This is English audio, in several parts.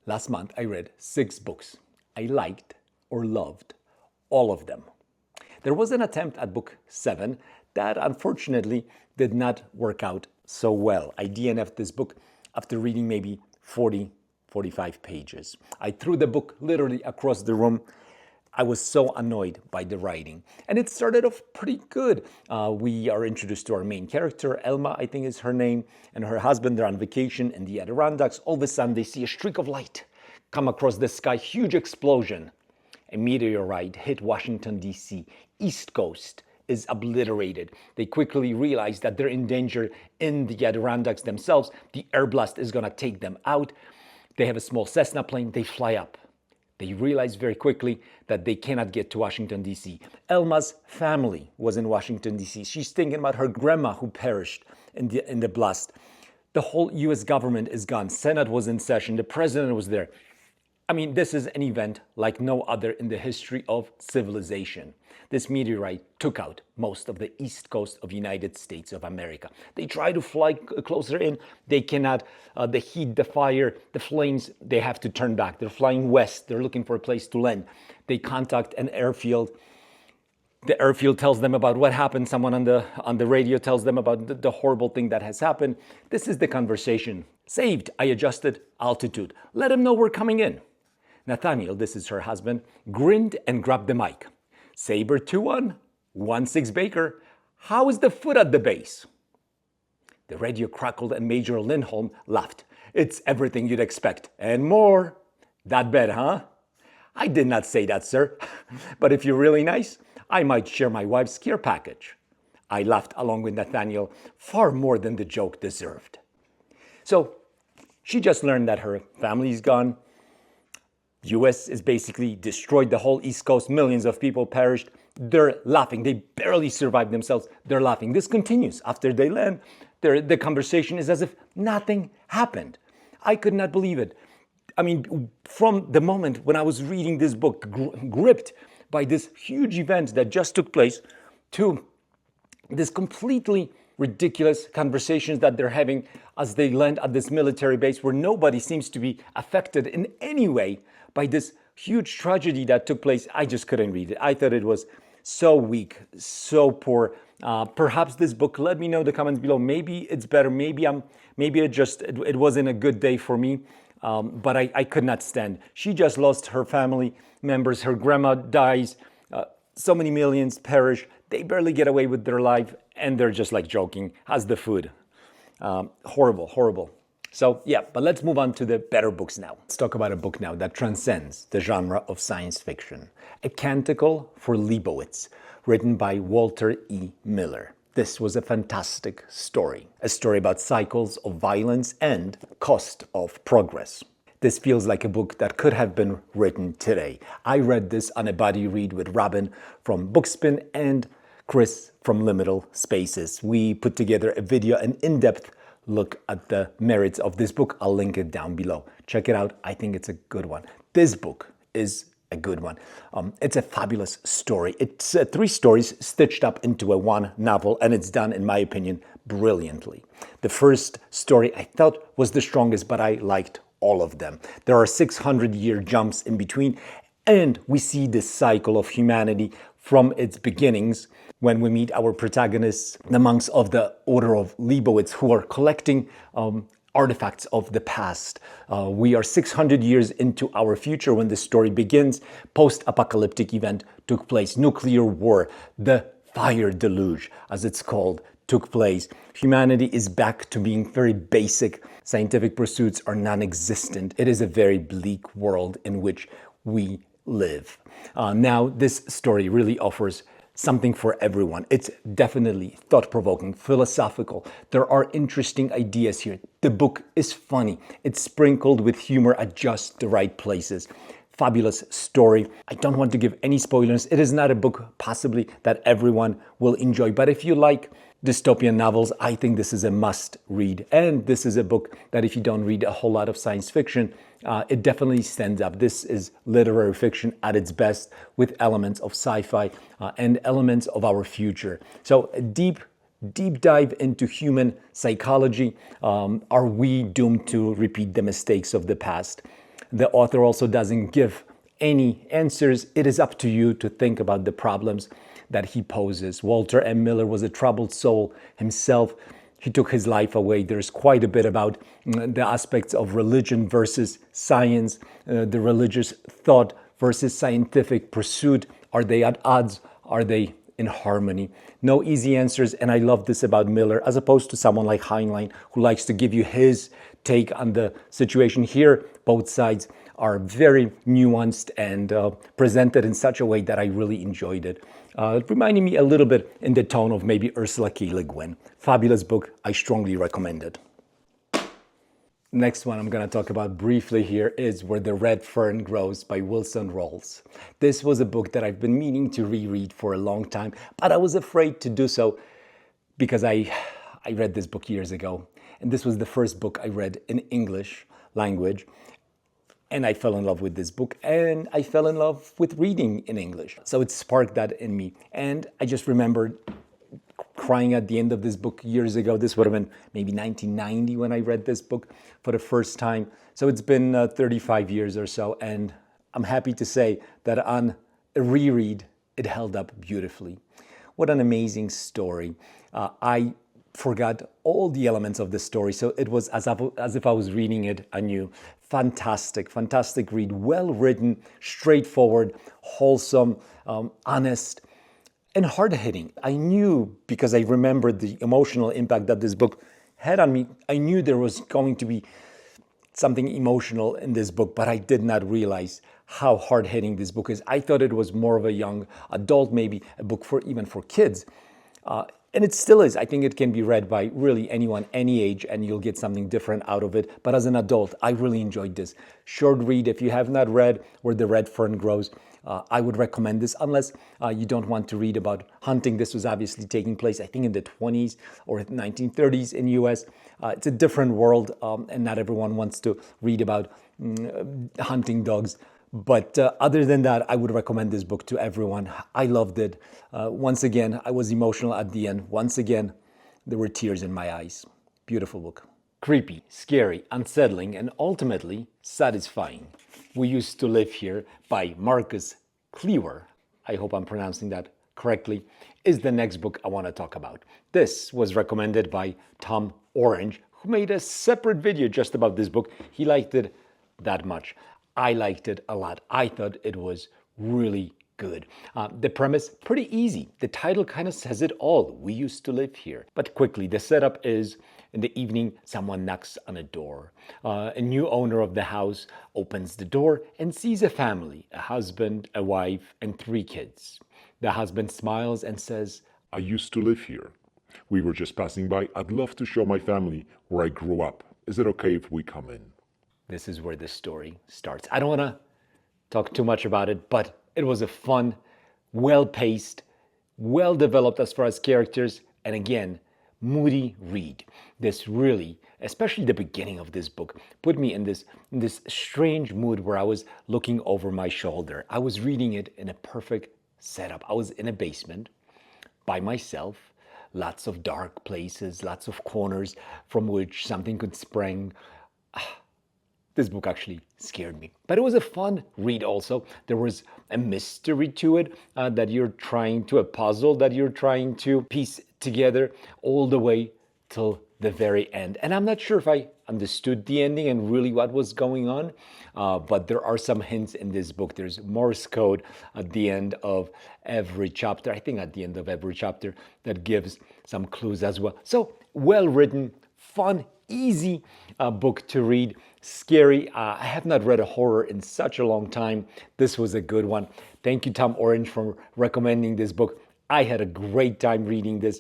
Last month, I read 6 books. I liked or loved all of them. There was an attempt at book 7 that unfortunately did not work out so well. I DNF'd this book after reading maybe 45 pages. I threw the book literally across the room. I was so annoyed by the writing. And it started off pretty good. We are introduced to our main character, Elma, I think is her name, and her husband. They're on vacation in the Adirondacks. All of a sudden, they see a streak of light come across the sky, huge explosion. A meteorite hit Washington, D.C. East Coast is obliterated. They quickly realize that they're in danger in the Adirondacks themselves. The air blast is going to take them out. They have a small Cessna plane. They fly up. They realize very quickly that they cannot get to Washington, D.C. Elma's family was in Washington, D.C. She's thinking about her grandma who perished in the blast. The whole U.S. government is gone. Senate was in session. The president was there. I mean, this is an event like no other in the history of civilization. This meteorite took out most of the east coast of the United States of America. They try to fly closer in. They cannot. The heat, the fire, the flames, they have to turn back. They're flying west. They're looking for a place to land. They contact an airfield. The airfield tells them about what happened. Someone on the radio tells them about the horrible thing that has happened. This is the conversation. Saved. I adjusted altitude. Let them know we're coming in. Nathaniel, this is her husband, grinned and grabbed the mic. Saber 2-1, 1-6 Baker. How is the foot at the base? The radio crackled and Major Lindholm laughed. It's everything you'd expect and more. That bad, huh? I did not say that, sir. But if you're really nice, I might share my wife's care package. I laughed along with Nathaniel far more than the joke deserved. So she just learned that her family's gone. U.S. is basically destroyed, the whole East Coast, millions of people perished. They're laughing. They barely survived themselves. They're laughing. This continues. After they land, the conversation is as if nothing happened. I could not believe it. I mean, from the moment when I was reading this book, gripped by this huge event that just took place, to this completely ridiculous conversations that they're having as they land at this military base where nobody seems to be affected in any way by this huge tragedy that took place. I just couldn't read it. I thought it was so weak, so poor. Perhaps this book, let me know in the comments below. Maybe it's better. Maybe it wasn't a good day for me. But I could not stand. She just lost her family members. Her grandma dies. So many millions perish. They barely get away with their life. And they're just like joking. How's the food? Horrible, horrible. So yeah, but let's move on to the better books now. Let's talk about a book now that transcends the genre of science fiction. A Canticle for Leibowitz, written by Walter E. Miller. This was a fantastic story. A story about cycles of violence and cost of progress. This feels like a book that could have been written today. I read this on a buddy read with Robin from Bookspin and Chris from Liminal Spaces. We put together a video, an in-depth look at the merits of this book. I'll link it down below. Check it out. I think it's a good one. This book is a good one. It's a fabulous story. It's 3 stories stitched up into a one novel, and it's done, in my opinion, brilliantly. The first story I thought was the strongest, but I liked all of them. There are 600-year jumps in between, and we see this cycle of humanity from its beginnings when we meet our protagonists, the monks of the Order of Leibowitz, who are collecting artifacts of the past. We are 600 years into our future when the story begins. Post-apocalyptic event took place. Nuclear war, the fire deluge, as it's called, took place. Humanity is back to being very basic. Scientific pursuits are non-existent. It is a very bleak world in which we live. Now, this story really offers something for everyone. It's definitely thought-provoking, philosophical. There are interesting ideas here. The book is funny. It's sprinkled with humor at just the right places. Fabulous story. I don't want to give any spoilers. It is not a book possibly that everyone will enjoy, but if you like dystopian novels, I think this is a must read. And this is a book that if you don't read a whole lot of science fiction, it definitely stands up. This is literary fiction at its best with elements of sci-fi and elements of our future. So a deep dive into human psychology. Are we doomed to repeat the mistakes of the past? The author also doesn't give any answers. It is up to you to think about the problems that he poses. Walter M. Miller was a troubled soul himself. He took his life away. There's quite a bit about the aspects of religion versus science, the religious thought versus scientific pursuit. Are they at odds? Are they in harmony? No easy answers, and I love this about Miller, as opposed to someone like Heinlein, who likes to give you his take on the situation. Here, both sides are very nuanced and presented in such a way that I really enjoyed it. It reminded me a little bit in the tone of maybe Ursula K. Le Guin. Fabulous book. I strongly recommend it. Next one I'm going to talk about briefly here is Where the Red Fern Grows by Wilson Rawls. This was a book that I've been meaning to reread for a long time, but I was afraid to do so because I read this book years ago. And this was the first book I read in English language. And I fell in love with this book, and I fell in love with reading in English. So it sparked that in me. And I just remembered crying at the end of this book years ago. This would have been maybe 1990 when I read this book for the first time. So it's been 35 years or so, and I'm happy to say that on a reread, it held up beautifully. What an amazing story. I forgot all the elements of the story, so it was as if I was reading it anew. Fantastic, fantastic read. Well written, straightforward, wholesome, honest, and hard-hitting. I knew, because I remembered the emotional impact that this book had on me, I knew there was going to be something emotional in this book, but I did not realize how hard-hitting this book is. I thought it was more of a young adult, maybe a book for even for kids. And it still is. I think it can be read by really anyone, any age, and you'll get something different out of it. But as an adult, I really enjoyed this. Short read. If you have not read Where the Red Fern Grows, I would recommend this, unless you don't want to read about hunting. This was obviously taking place, I think, in the 20s or 1930s in US. It's a different world, and not everyone wants to read about hunting dogs. But other than that, I would recommend this book to everyone. I loved it. Once again, I was emotional at the end. Once again, there were tears in my eyes. Beautiful book. Creepy, scary, unsettling, and ultimately satisfying. We Used to Live Here by Marcus Cleaver, I hope I'm pronouncing that correctly, is the next book I want to talk about. This was recommended by Tom Orange, who made a separate video just about this book. He liked it that much. I liked it a lot. I thought it was really good. The premise, pretty easy. The title kind of says it all. We used to live here. But quickly, the setup is in the evening, someone knocks on a door. A new owner of the house opens the door and sees a family, a husband, a wife, and 3 kids. The husband smiles and says, I used to live here. We were just passing by. I'd love to show my family where I grew up. Is it okay if we come in? This is where the story starts. I don't want to talk too much about it, but it was a fun, well-paced, well-developed as far as characters, and again, moody read. This really, especially the beginning of this book, put me in this strange mood where I was looking over my shoulder. I was reading it in a perfect setup. I was in a basement by myself, lots of dark places, lots of corners from which something could spring. This book actually scared me. But it was a fun read also. There was a mystery to it, a puzzle that you're trying to piece together all the way till the very end. And I'm not sure if I understood the ending and really what was going on, but there are some hints in this book. There's Morse code at the end of every chapter, I think at the end of every chapter, that gives some clues as well. So well-written, fun, easy book to read. Scary. I have not read a horror in such a long time. This was a good one. Thank you, Tom Orange, for recommending this book. I had a great time reading this,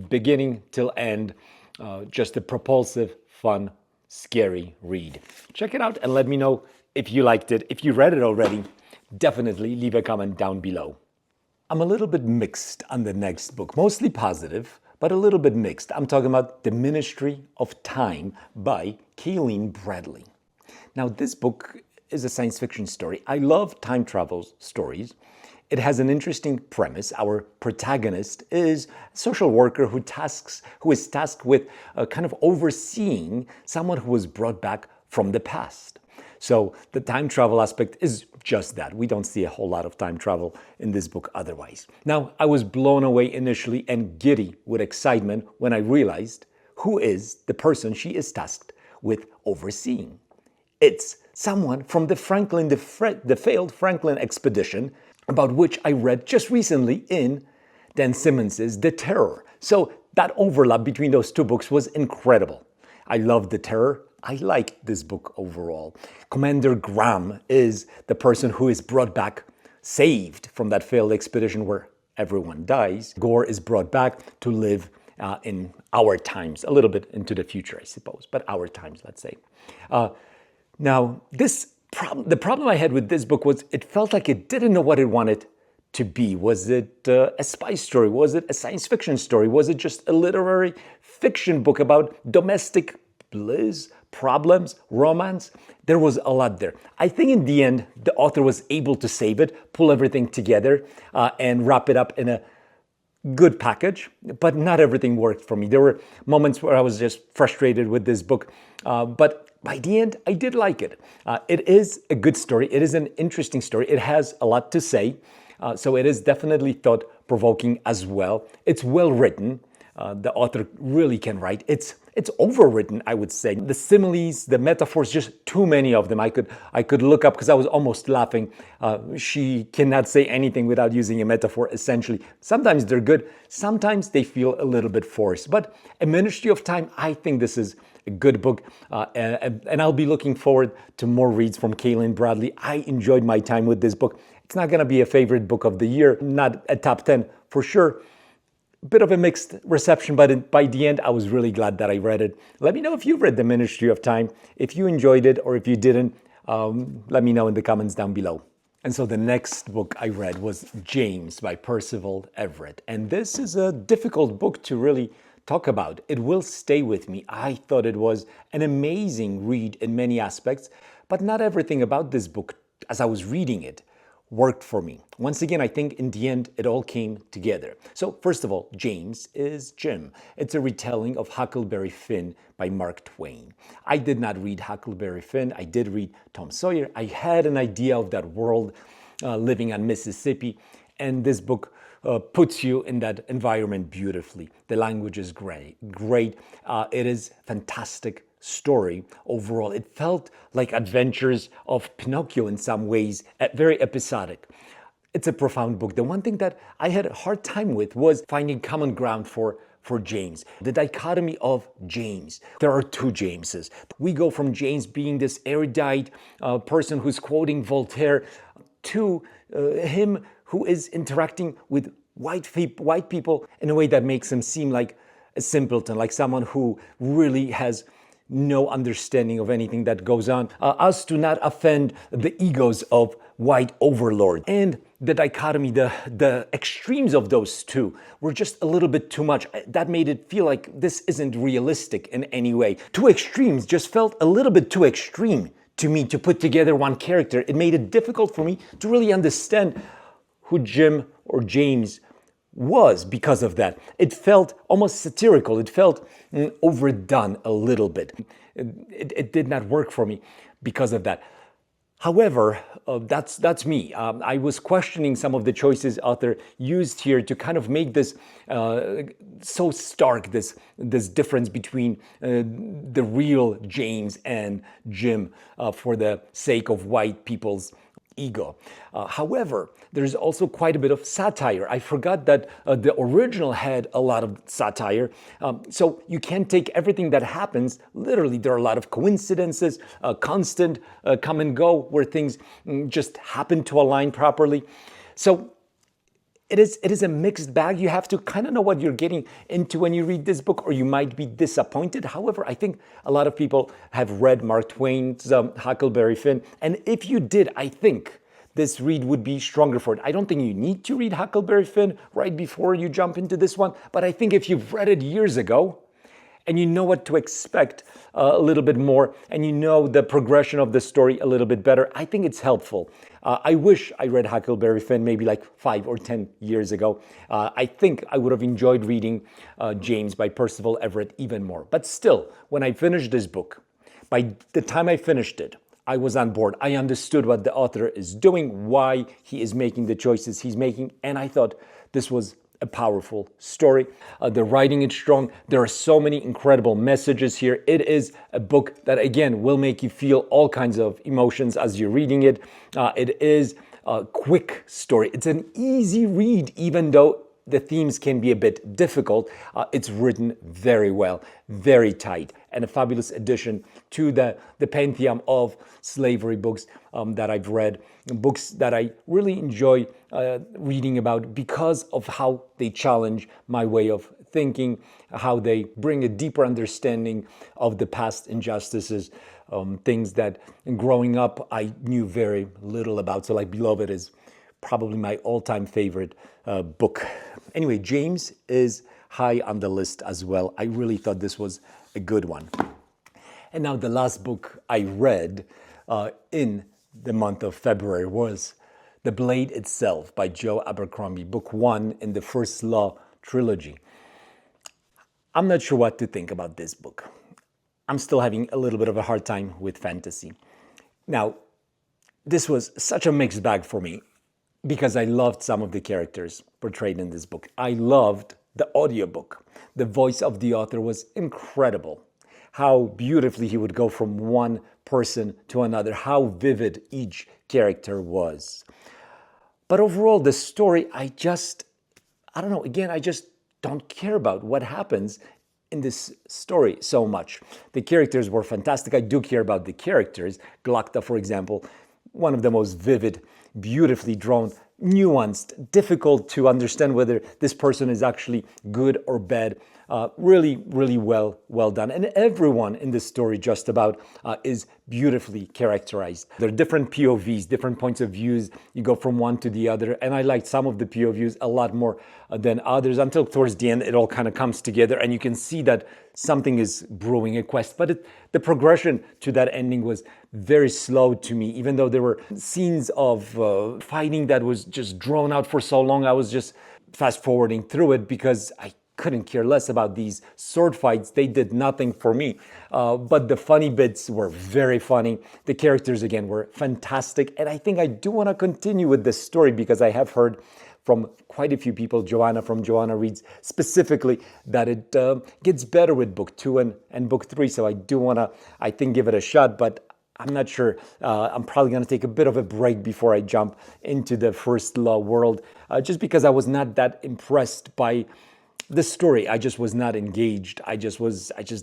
beginning till end. Just a propulsive, fun, scary read. Check it out and let me know if you liked it. If you read it already, definitely leave a comment down below. I'm a little bit mixed on the next book, mostly positive, but a little bit mixed. I'm talking about The Ministry of Time by Kayleen Bradley. Now, this book is a science fiction story. I love time travel stories. It has an interesting premise. Our protagonist is a social worker who is tasked with kind of overseeing someone who was brought back from the past. So the time travel aspect is just that. We don't see a whole lot of time travel in this book otherwise. Now, I was blown away initially and giddy with excitement when I realized who is the person she is tasked with overseeing. It's someone from the failed Franklin expedition, about which I read just recently in Dan Simmons's The Terror. So that overlap between those two books was incredible. I loved The Terror. I liked this book overall. Commander Graham is the person who is brought back, saved from that failed expedition where everyone dies. Gore is brought back to live in our times, a little bit into the future, I suppose, but our times, let's say. Now, the problem I had with this book was it felt like it didn't know what it wanted to be. Was it a spy story? Was it a science fiction story? Was it just a literary fiction book about domestic bliss, problems, romance? There was a lot there. I think in the end, the author was able to save it, pull everything together, and wrap it up in a good package, but not everything worked for me. There were moments where I was just frustrated with this book, but by the end, I did like it. It is a good story. It is an interesting story. It has a lot to say, so it is definitely thought-provoking as well. It's well written. The author really can write. It's overwritten, I would say. The similes, the metaphors, just too many of them. I could look up because I was almost laughing. She cannot say anything without using a metaphor, essentially. Sometimes they're good. Sometimes they feel a little bit forced. But A Ministry of Time, I think this is a good book. And I'll be looking forward to more reads from Kaylin Bradley. I enjoyed my time with this book. It's not going to be a favorite book of the year, not a top 10 for sure. Bit of a mixed reception, but by the end, I was really glad that I read it. Let me know if you've read The Ministry of Time, if you enjoyed it, or if you didn't. Let me know in the comments down below. And so the next book I read was James by Percival Everett. And this is a difficult book to really talk about. It will stay with me. I thought it was an amazing read in many aspects, but not everything about this book, as I was reading it, worked for me. Once again, I think in the end, it all came together. So first of all, James is Jim. It's a retelling of Huckleberry Finn by Mark Twain. I did not read Huckleberry Finn. I did read Tom Sawyer. I had an idea of that world living on Mississippi, and this book puts you in that environment beautifully. The language is great. It is fantastic story overall. It felt like adventures of Pinocchio in some ways, very episodic. It's a profound book. The one thing that I had a hard time with was finding common ground for James. The dichotomy of James. There are two Jameses. We go from James being this erudite person who's quoting Voltaire to him who is interacting with white people in a way that makes him seem like a simpleton, like someone who really has no understanding of anything that goes on, as to not offend the egos of white overlords. And the dichotomy, the extremes of those two were just a little bit too much. That made it feel like this isn't realistic in any way. Two extremes just felt a little bit too extreme to me to put together one character. It made it difficult for me to really understand who Jim or James was because of that. It felt almost satirical. It felt overdone a little bit. It did not work for me because of that. However, that's me. I was questioning some of the choices author used here to kind of make this so stark, this difference between the real James and Jim for the sake of white people's ego. However, there's also quite a bit of satire. I forgot that the original had a lot of satire. So you can't take everything that happens literally. There are a lot of coincidences, constant come and go where things just happen to align properly. So it is a mixed bag. You have to kind of know what you're getting into when you read this book, or you might be disappointed. However, I think a lot of people have read Mark Twain's Huckleberry Finn. And if you did, I think this read would be stronger for it. I don't think you need to read Huckleberry Finn right before you jump into this one. But I think if you've read it years ago, and you know what to expect a little bit more, and you know the progression of the story a little bit better, I think it's helpful. I wish I read Huckleberry Finn maybe like 5 or 10 years ago. I think I would have enjoyed reading James by Percival Everett even more. But still, when I finished this book, by the time I finished it, I was on board. I understood what the author is doing, why he is making the choices he's making, and I thought this was a powerful story. The writing is strong. There are so many incredible messages here. It is a book that, again, will make you feel all kinds of emotions as you're reading it. It is a quick story. It's an easy read, even though the themes can be a bit difficult. It's written very well, very tight, and a fabulous addition to the pantheon of slavery books that I've read, books that I really enjoy reading about because of how they challenge my way of thinking, how they bring a deeper understanding of the past injustices, things that growing up I knew very little about. So like Beloved is probably my all-time favorite book. Anyway, James is high on the list as well. I really thought this was a good one. And now the last book I read in the month of February was The Blade Itself by Joe Abercrombie, book 1 in the First Law trilogy. I'm not sure what to think about this book. I'm still having a little bit of a hard time with fantasy. Now, this was such a mixed bag for me because I loved some of the characters portrayed in this book. I loved the audiobook. The voice of the author was incredible. How beautifully he would go from one person to another, how vivid each character was. But overall, the story, I just don't care about what happens in this story so much. The characters were fantastic. I do care about the characters. Glocta, for example, one of the most vivid, beautifully drawn, nuanced, difficult to understand whether this person is actually good or bad. Really, really well done. And everyone in this story just about is beautifully characterized. There are different POVs, different points of views. You go from one to the other. And I liked some of the POVs a lot more than others until towards the end it all kind of comes together and you can see that something is brewing, a quest. But the progression to that ending was very slow to me, even though there were scenes of fighting that was just drawn out for so long. I was just fast forwarding through it because I couldn't care less about these sword fights. They did nothing for me. But the funny bits were very funny. The characters, again, were fantastic. And I think I do want to continue with this story because I have heard from quite a few people, Joanna from Joanna Reads specifically, that it gets better with book 2 and book 3. So I do want to, I think, give it a shot. But I'm not sure. I'm probably going to take a bit of a break before I jump into the First Law world, just because I was not that impressed by the story. I just was not engaged. I just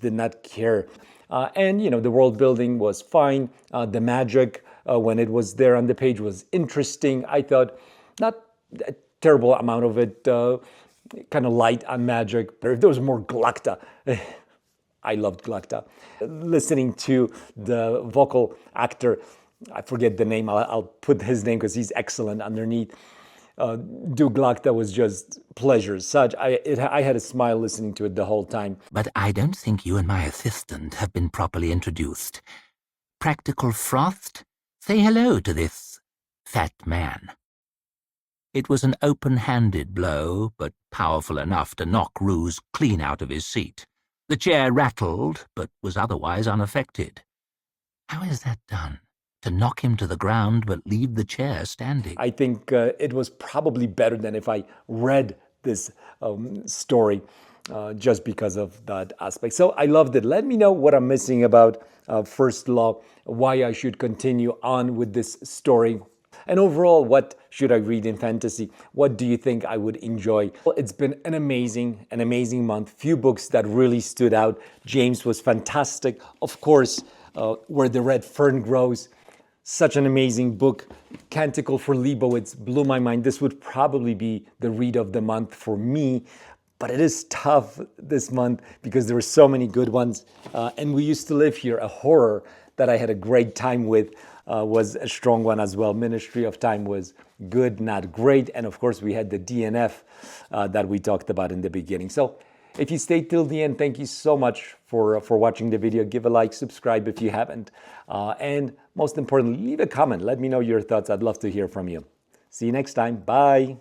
did not care. And, the world building was fine. The magic, when it was there on the page, was interesting. I thought not a terrible amount of it, kind of light on magic. But if there was more Glocta, I loved Glocta. Listening to the vocal actor, I forget the name. I'll put his name because he's excellent underneath. Do Glocta was just pleasure. I had a smile listening to it the whole time. But I don't think you and my assistant have been properly introduced. Practical Frost, say hello to this fat man. It was an open-handed blow, but powerful enough to knock Ruse clean out of his seat. The chair rattled, but was otherwise unaffected. How is that done? To knock him to the ground, but leave the chair standing. I think it was probably better than if I read this story, just because of that aspect. So I loved it. Let me know what I'm missing about First Law, why I should continue on with this story. And overall, what should I read in fantasy? What do you think I would enjoy? Well, it's been an amazing month. Few books that really stood out. James was fantastic. Of course, Where the Red Fern Grows. Such an amazing book. Canticle for Leibowitz blew my mind. This would probably be the read of the month for me, but it is tough this month because there were so many good ones. And We Used to Live Here, a horror that I had a great time with, was a strong one as well. Ministry of Time was good, not great. And of course, we had the DNF that we talked about in the beginning. So if you stayed till the end, thank you so much for watching the video. Give a like, subscribe if you haven't. And most importantly, leave a comment. Let me know your thoughts. I'd love to hear from you. See you next time. Bye.